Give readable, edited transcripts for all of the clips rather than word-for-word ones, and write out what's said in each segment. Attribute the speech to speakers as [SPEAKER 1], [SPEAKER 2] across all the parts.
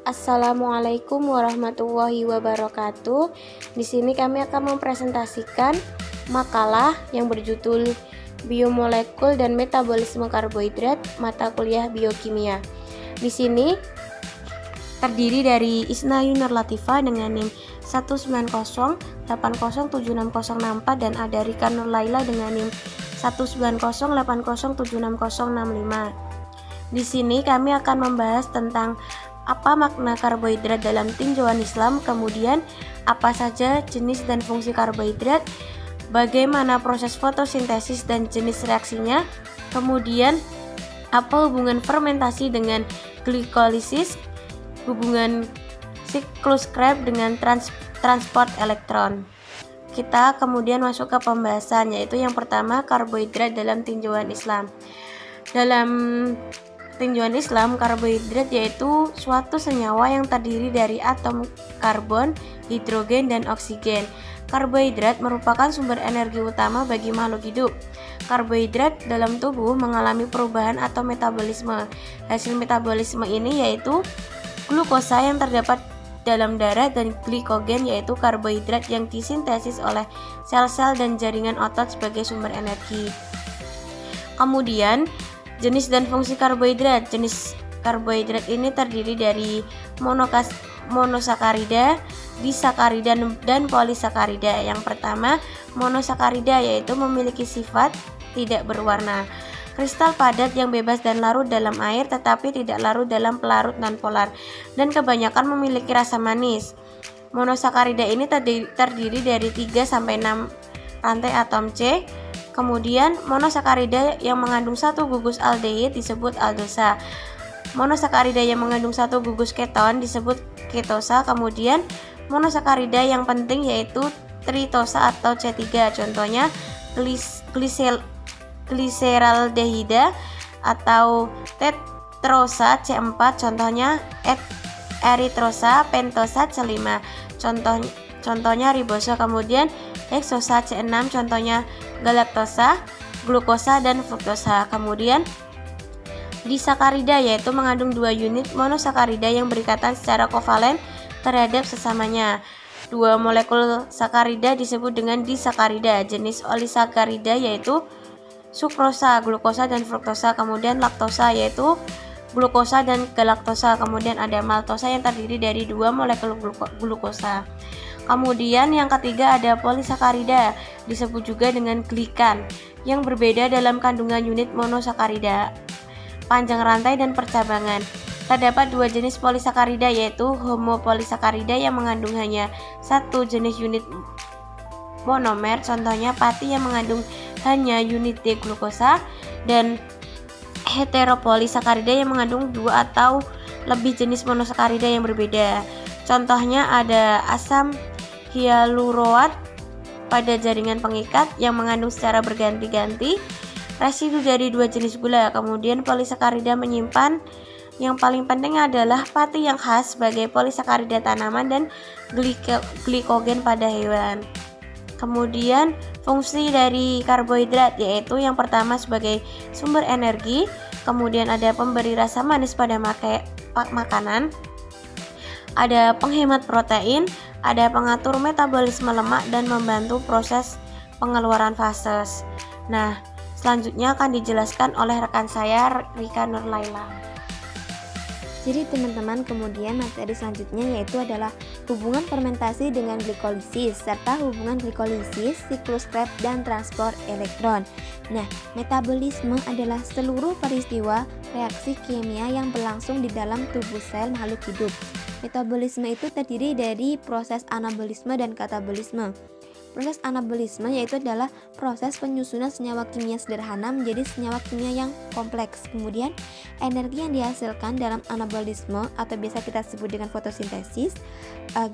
[SPEAKER 1] Assalamualaikum warahmatullahi wabarakatuh. Di sini kami akan mempresentasikan makalah yang berjudul Biomolekul dan Metabolisme Karbohidrat, mata kuliah biokimia. Di sini terdiri dari Isnayu Nur Latifah dengan NIM 19080766064 dan ada Rika Nur Laila dengan NIM 19080766065. Di sini kami akan membahas tentang apa makna karbohidrat dalam tinjauan Islam, kemudian apa saja jenis dan fungsi karbohidrat, bagaimana proses fotosintesis dan jenis reaksinya, kemudian apa hubungan fermentasi dengan glikolisis, hubungan siklus Krebs dengan transport elektron. Kita kemudian masuk ke pembahasan, yaitu yang pertama karbohidrat dalam tinjauan Islam. Dalam tinjauan Islam, karbohidrat yaitu suatu senyawa yang terdiri dari atom karbon, hidrogen, dan oksigen. Karbohidrat merupakan sumber energi utama bagi makhluk hidup. Karbohidrat dalam tubuh mengalami perubahan atau metabolisme. Hasil metabolisme ini yaitu glukosa yang terdapat dalam darah dan glikogen yaitu karbohidrat yang disintesis oleh sel-sel dan jaringan otot sebagai sumber energi. Kemudian jenis dan fungsi karbohidrat. Jenis karbohidrat ini terdiri dari monosakarida, disakarida, dan polisakarida. Yang pertama, monosakarida yaitu memiliki sifat tidak berwarna. Kristal padat yang bebas dan larut dalam air tetapi tidak larut dalam pelarut nonpolar dan kebanyakan memiliki rasa manis. Monosakarida ini terdiri dari 3-6 rantai atom C. Kemudian monosakarida yang mengandung satu gugus aldehid disebut aldosa. Monosakarida yang mengandung satu gugus keton disebut ketosa. Kemudian monosakarida yang penting yaitu tritosa atau C3. Contohnya gliseraldehida atau tetrosa C4. Contohnya eritrosa, pentosa C5. Contohnya ribosa. Kemudian heksosa C6, contohnya galaktosa, glukosa, dan fruktosa. Kemudian disakarida yaitu mengandung 2 unit monosakarida yang berikatan secara kovalen terhadap sesamanya. 2 molekul sakarida disebut dengan disakarida. Jenis olisakarida yaitu sukrosa, glukosa, dan fruktosa. Kemudian laktosa yaitu glukosa dan galaktosa. Kemudian ada maltosa yang terdiri dari 2 molekul glukosa. Kemudian yang ketiga ada polisakarida, disebut juga dengan glikan, yang berbeda dalam kandungan unit monosakarida, panjang rantai, dan percabangan. Terdapat 2 jenis polisakarida yaitu homopolisakarida yang mengandung hanya 1 jenis unit monomer, contohnya pati yang mengandung hanya unit D glukosa, dan heteropolisakarida yang mengandung 2 atau lebih jenis monosakarida yang berbeda. Contohnya ada asam hyaluroat pada jaringan pengikat yang mengandung secara berganti-ganti residu dari 2 jenis gula. Kemudian polisakarida menyimpan yang paling penting adalah pati yang khas sebagai polisakarida tanaman dan glikogen pada hewan. Kemudian fungsi dari karbohidrat yaitu yang pertama sebagai sumber energi, kemudian ada pemberi rasa manis pada makanan, ada penghemat protein, ada pengatur metabolisme lemak, dan membantu proses pengeluaran fases. Nah, selanjutnya akan dijelaskan oleh rekan saya Rika Nur Laila.
[SPEAKER 2] Jadi teman-teman, kemudian materi selanjutnya yaitu adalah hubungan fermentasi dengan glikolisis serta hubungan glikolisis, siklus Krebs, dan transport elektron. Nah, metabolisme adalah seluruh peristiwa reaksi kimia yang berlangsung di dalam tubuh sel makhluk hidup. Metabolisme itu terdiri dari proses anabolisme dan katabolisme. Proses anabolisme yaitu adalah proses penyusunan senyawa kimia sederhana menjadi senyawa kimia yang kompleks. Kemudian energi yang dihasilkan dalam anabolisme atau biasa kita sebut dengan fotosintesis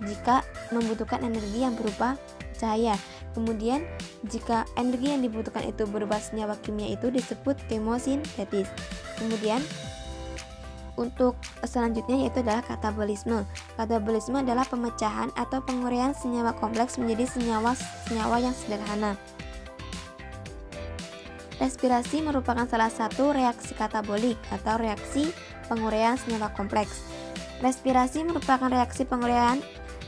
[SPEAKER 2] jika membutuhkan energi yang berupa cahaya. Kemudian jika energi yang dibutuhkan itu berupa senyawa kimia itu disebut kemosintesis. Kemudian untuk selanjutnya yaitu adalah katabolisme. Katabolisme adalah pemecahan atau penguraian senyawa kompleks menjadi senyawa yang sederhana. Respirasi merupakan salah satu reaksi katabolik atau reaksi penguraian senyawa kompleks. Respirasi merupakan reaksi pengeluaran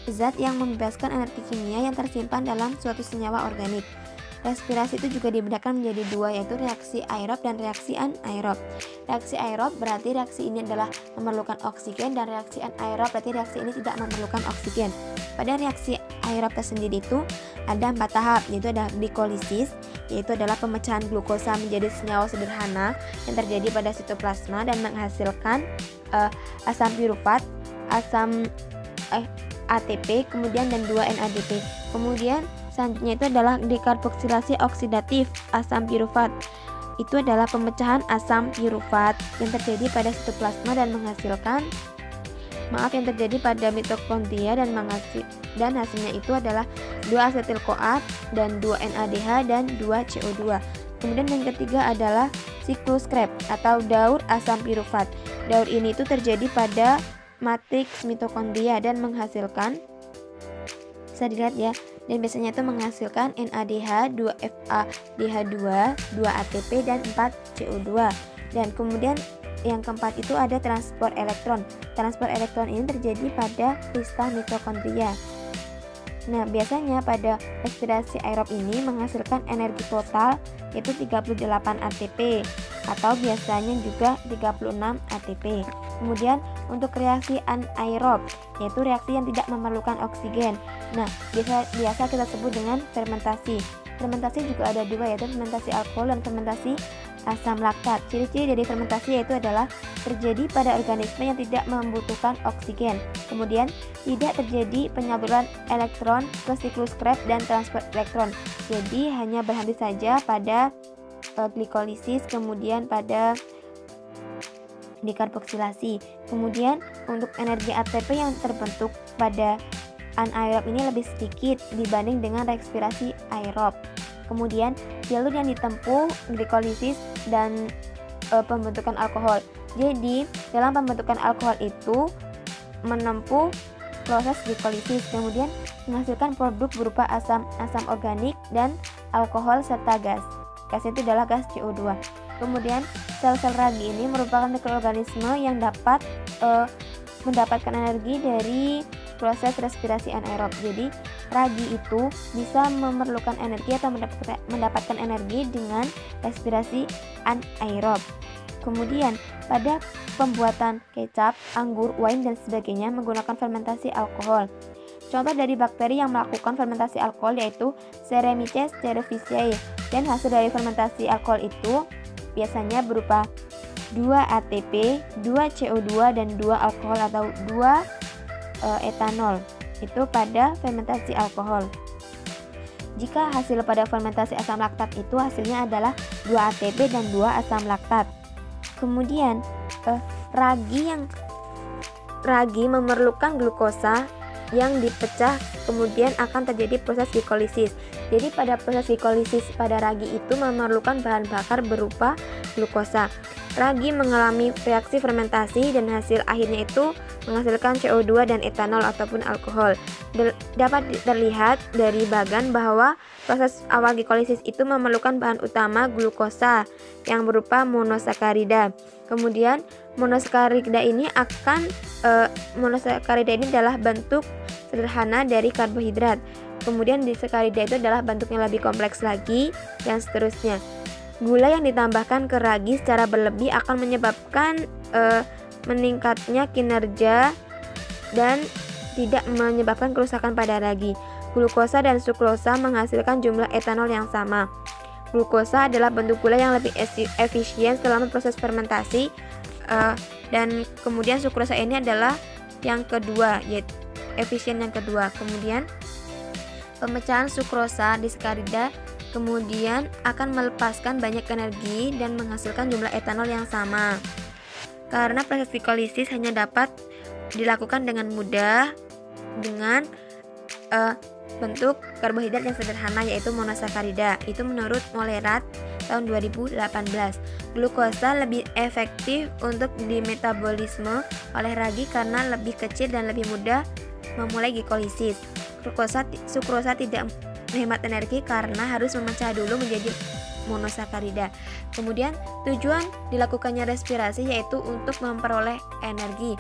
[SPEAKER 2] zat yang membebaskan energi kimia yang tersimpan dalam suatu senyawa organik. Respirasi itu juga dibedakan menjadi dua, yaitu reaksi aerob dan reaksi anaerob. Reaksi aerob berarti reaksi ini adalah memerlukan oksigen, dan reaksi anaerob berarti reaksi ini tidak memerlukan oksigen. Pada reaksi aerob tersendiri itu ada 4 tahap, yaitu ada glikolisis, yaitu adalah pemecahan glukosa menjadi senyawa sederhana yang terjadi pada sitoplasma dan menghasilkan asam pirufat, asam ATP, kemudian dan 2 NADP. Kemudian selanjutnya itu adalah dekarboksilasi oksidatif asam pirufat. Itu adalah pemecahan asam pirufat yang terjadi pada sitoplasma dan menghasilkan yang terjadi pada mitokondria dan hasilnya itu adalah 2 asetil CoA dan 2 NADH dan 2 CO2. Kemudian yang ketiga adalah siklus Krebs atau daur asam pirufat. Daur ini itu terjadi pada matriks mitokondria dan menghasilkan, bisa dilihat ya, dan biasanya itu menghasilkan NADH, 2FADH2, 2 ATP dan 4 CO2. Dan kemudian yang keempat itu ada transport elektron. Transport elektron ini terjadi pada kristal mitokondria. Nah, biasanya pada respirasi aerob ini menghasilkan energi total yaitu 38 ATP atau biasanya juga 36 ATP. Kemudian untuk reaksi anaerob yaitu reaksi yang tidak memerlukan oksigen. Nah, biasa kita sebut dengan fermentasi. Fermentasi juga ada dua, yaitu fermentasi alkohol dan fermentasi asam laktat. Ciri-ciri dari fermentasi yaitu adalah terjadi pada organisme yang tidak membutuhkan oksigen. Kemudian tidak terjadi penyaluran elektron ke siklus Krebs dan transport elektron. Jadi hanya berhenti saja pada glikolisis, kemudian pada dekarboksilasi. Kemudian untuk energi ATP yang terbentuk pada anaerob ini lebih sedikit dibanding dengan respirasi aerob. Kemudian jalur yang ditempuh glikolisis dan pembentukan alkohol. Jadi dalam pembentukan alkohol itu menempuh proses glikolisis, kemudian menghasilkan produk berupa asam organik dan alkohol serta gas. Gas itu adalah gas CO2. Kemudian sel-sel ragi ini merupakan mikroorganisme yang dapat mendapatkan energi dari proses respirasi anaerob. Jadi ragi itu bisa memerlukan energi atau mendapatkan energi dengan respirasi anaerob. Kemudian pada pembuatan kecap, anggur, wine dan sebagainya menggunakan fermentasi alkohol. Contoh dari bakteri yang melakukan fermentasi alkohol yaitu Saccharomyces cerevisiae, dan hasil dari fermentasi alkohol itu biasanya berupa 2 ATP, 2 CO2 dan 2 alkohol atau 2 etanol. Itu pada fermentasi alkohol. Jika hasil pada fermentasi asam laktat itu hasilnya adalah 2 ATP dan 2 asam laktat. Kemudian ragi memerlukan glukosa yang dipecah, kemudian akan terjadi proses glikolisis. Jadi pada proses glikolisis pada ragi itu memerlukan bahan bakar berupa glukosa. Ragi mengalami reaksi fermentasi dan hasil akhirnya itu menghasilkan CO2 dan etanol ataupun alkohol. Dapat terlihat dari bagan bahwa proses awal glikolisis itu memerlukan bahan utama glukosa yang berupa monosakarida. Kemudian monosakarida ini adalah bentuk sederhana dari karbohidrat. Kemudian disakarida itu adalah bentuknya lebih kompleks lagi dan seterusnya. Gula yang ditambahkan ke ragi secara berlebih akan menyebabkan meningkatnya kinerja dan tidak menyebabkan kerusakan pada ragi. Glukosa dan sukrosa menghasilkan jumlah etanol yang sama. Glukosa adalah bentuk gula yang lebih efisien selama proses fermentasi, dan kemudian sukrosa ini adalah yang kedua, yaitu efisien yang kedua. Kemudian pemecahan sukrosa disakarida kemudian akan melepaskan banyak energi dan menghasilkan jumlah etanol yang sama. Karena proses glikolisis hanya dapat dilakukan dengan mudah dengan bentuk karbohidrat yang sederhana yaitu monosakarida. Itu menurut Molerat tahun 2018. Glukosa lebih efektif untuk dimetabolisme oleh ragi karena lebih kecil dan lebih mudah memulai glikolisis. Sukrosa tidak menghemat energi karena harus memecah dulu menjadi monosakarida. Kemudian tujuan dilakukannya respirasi yaitu untuk memperoleh energi.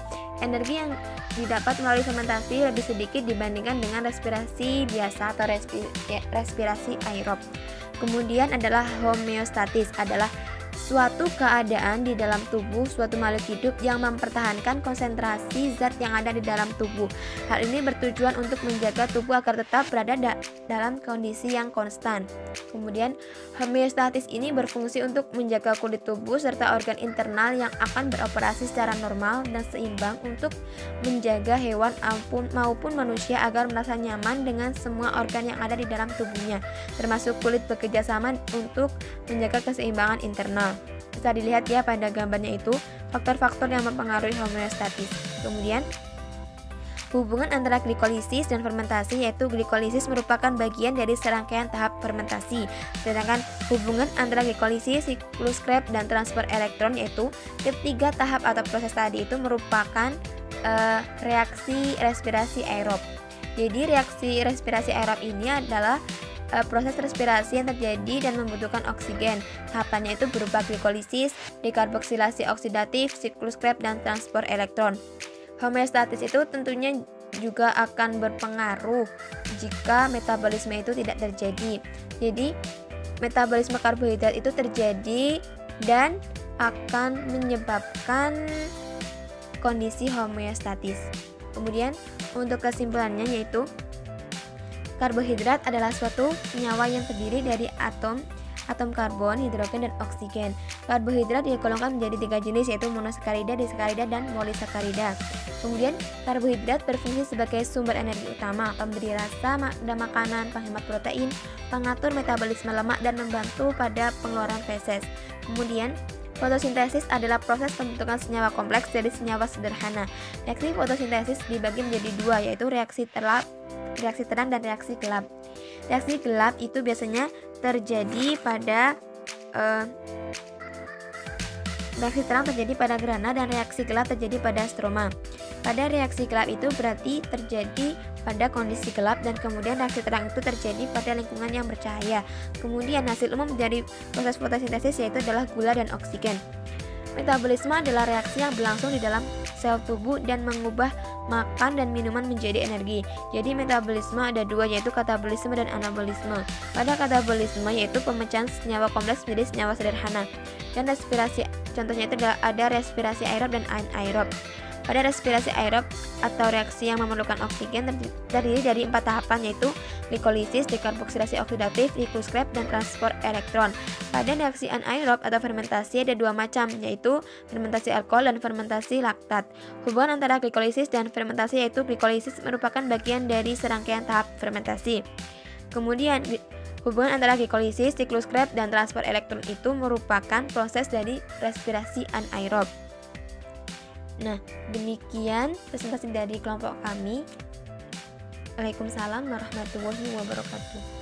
[SPEAKER 2] Energi yang didapat melalui fermentasi lebih sedikit dibandingkan dengan respirasi biasa atau respirasi aerob. Kemudian adalah homeostatis, adalah suatu keadaan di dalam tubuh suatu makhluk hidup yang mempertahankan konsentrasi zat yang ada di dalam tubuh. Hal ini bertujuan untuk menjaga tubuh agar tetap berada dalam kondisi yang konstan. Kemudian, homeostatis ini berfungsi untuk menjaga kulit tubuh serta organ internal yang akan beroperasi secara normal dan seimbang untuk menjaga hewan maupun manusia agar merasa nyaman dengan semua organ yang ada di dalam tubuhnya, termasuk kulit bekerja sama untuk menjaga keseimbangan internal. Bisa dilihat ya pada gambarnya itu faktor-faktor yang mempengaruhi homeostatis. Kemudian hubungan antara glikolisis dan fermentasi, yaitu glikolisis merupakan bagian dari serangkaian tahap fermentasi. Sedangkan hubungan antara glikolisis, siklus Krebs, dan transfer elektron, yaitu ketiga tahap atau proses tadi itu merupakan reaksi respirasi aerob. Jadi reaksi respirasi aerob ini adalah proses respirasi yang terjadi dan membutuhkan oksigen. Tahapannya itu berupa glikolisis, dekarboksilasi oksidatif, siklus Krebs, dan transfer elektron. Homeostatis itu tentunya juga akan berpengaruh jika metabolisme itu tidak terjadi. Jadi, metabolisme karbohidrat itu terjadi dan akan menyebabkan kondisi homeostatis. Kemudian, untuk kesimpulannya yaitu karbohidrat adalah suatu senyawa yang terdiri dari atom karbon, hidrogen, dan oksigen. Karbohidrat digolongkan menjadi 3 jenis, yaitu monosakarida, disakarida, dan polisakarida. Kemudian, karbohidrat berfungsi sebagai sumber energi utama, pemberi rasa dan makanan, penghemat protein, pengatur metabolisme lemak, dan membantu pada pengeluaran feses. Kemudian, fotosintesis adalah proses pembentukan senyawa kompleks dari senyawa sederhana. Reaksi fotosintesis dibagi menjadi 2, yaitu reaksi terang dan reaksi gelap. Reaksi gelap itu biasanya terjadi pada reaksi terang terjadi pada grana dan reaksi gelap terjadi pada stroma. Pada reaksi gelap itu berarti terjadi pada kondisi gelap, dan kemudian reaksi terang itu terjadi pada lingkungan yang bercahaya. Kemudian hasil umum dari proses fotosintesis yaitu adalah gula dan oksigen. Metabolisme adalah reaksi yang berlangsung di dalam sel tubuh dan mengubah makan dan minuman menjadi energi. Jadi metabolisme ada 2, yaitu katabolisme dan anabolisme. Pada katabolisme yaitu pemecahan senyawa kompleks menjadi senyawa sederhana. Dan respirasi, contohnya itu ada respirasi aerob dan anaerob. Pada respirasi aerob atau reaksi yang memerlukan oksigen terdiri dari 4 tahapan, yaitu glikolisis, dekarboksilasi oksidatif, siklus Krebs, dan transfer elektron. Pada reaksi anaerob atau fermentasi ada 2 macam, yaitu fermentasi alkohol dan fermentasi laktat. Hubungan antara glikolisis dan fermentasi yaitu glikolisis merupakan bagian dari serangkaian tahap fermentasi. Kemudian hubungan antara glikolisis, siklus Krebs, dan transfer elektron itu merupakan proses dari respirasi anaerob. Nah, demikian presentasi dari kelompok kami. Waalaikumsalam warahmatullahi wabarakatuh.